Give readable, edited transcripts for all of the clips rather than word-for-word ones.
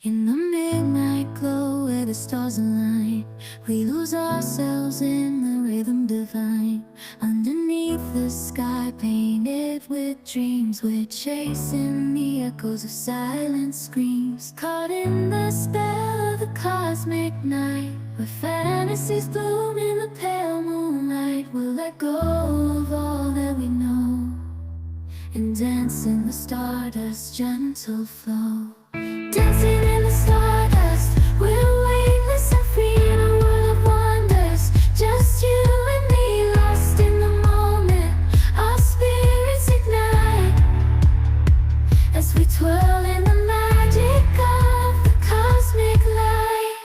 In the midnight glow where the stars align, we lose ourselves in the rhythm divine. Underneath the sky painted with dreams, we're chasing the echoes of silent screams. Caught in the spell of the cosmic night, where fantasies bloom in the pale moonlight. We'll let go of all that we know and dance in the stardust's gentle flow. Dancing in the stardust, we're weightless and free in a world of wonders. Just you and me, lost in the moment. Our spirits ignite as we twirl in the magic of the cosmic light.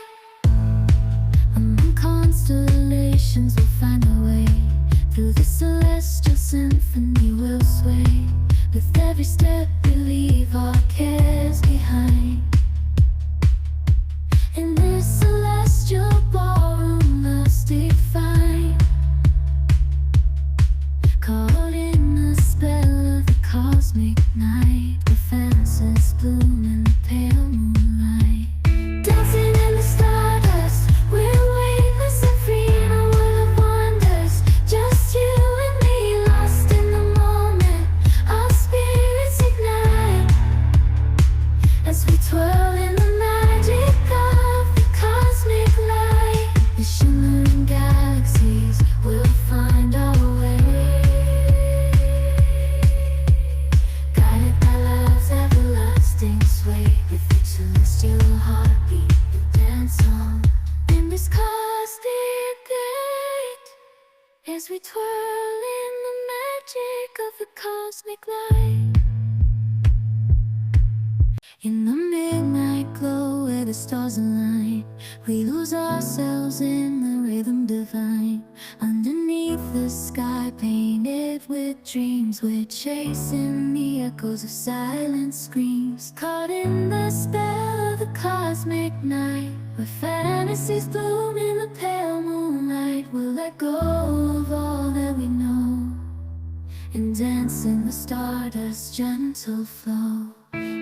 Among constellations, we'll find our way. Through the celestial symphony, we'll sway. With every step, we leave our cares behind. In this celestial ballroom, love's defined. Caught in the spell of the cosmic night, where fantasies bloom in the pale moonlight. Dancing in the stardust, we're weightless and free in a world of wonders. Just you and me, lost in the moment. Our spirits ignite as we twirl in the magic of the cosmic light. The shimmering galaxies will find our way, guided by love's everlasting sway. With each celestial heartbeat, we dance on in this cosmic gate, as we twirl in the magic of the cosmic light. In the midnight glow where the stars align, we lose ourselves in the rhythm divine. Underneath the sky painted with dreams, we're chasing the echoes of silent screams. Caught in the spell of the cosmic night, where fantasies bloom in the pale moonlight. We'll let go of all that we know and dance in the stardust's gentle flow.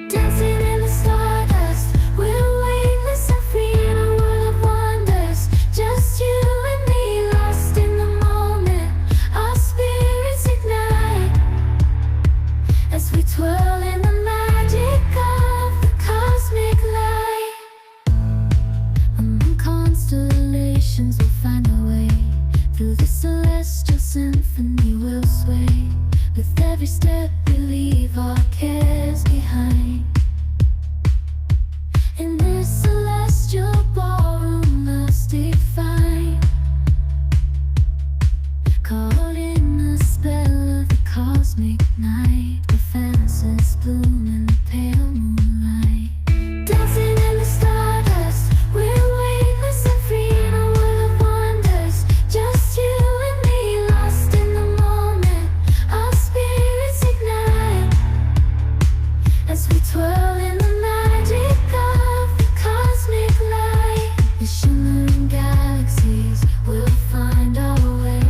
Dancing in the stardust, we're weightless and free in a world of wonders. Just you and me, lost in the moment. Our spirits ignite as we twirl in the magic of the cosmic light. Among constellations, we'll find our way. Through the celestial symphony, we'll sway. With every step, we leave our cares behind. In this celestial ballroom, love's defined. Caught in the spell of the cosmic night, where fantasies bloom in the pale moonlight. Dancing in the stardust, we're weightless and free in a world of wonders. Just you and me, lost in the moment. Our spirits ignite as we twirl in the magic of the cosmic light. The shimmering galaxies will find our way,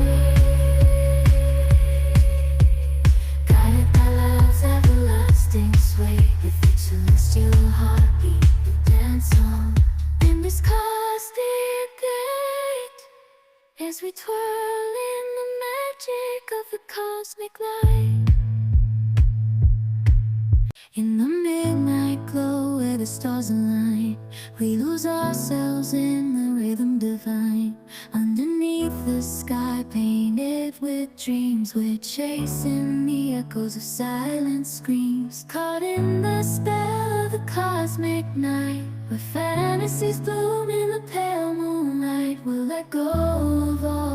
guided by love's everlasting sway. With each celestial heartbeat, we dance on in this cosmic gate, as we twirl in the magic of the cosmic light. In the midnight glow where the stars align, we lose ourselves in the rhythm divine. Underneath the sky painted with dreams, we're chasing the echoes of silent screams. Caught in the spell of the cosmic night, where fantasies bloom in the pale moonlight. We'll let go of all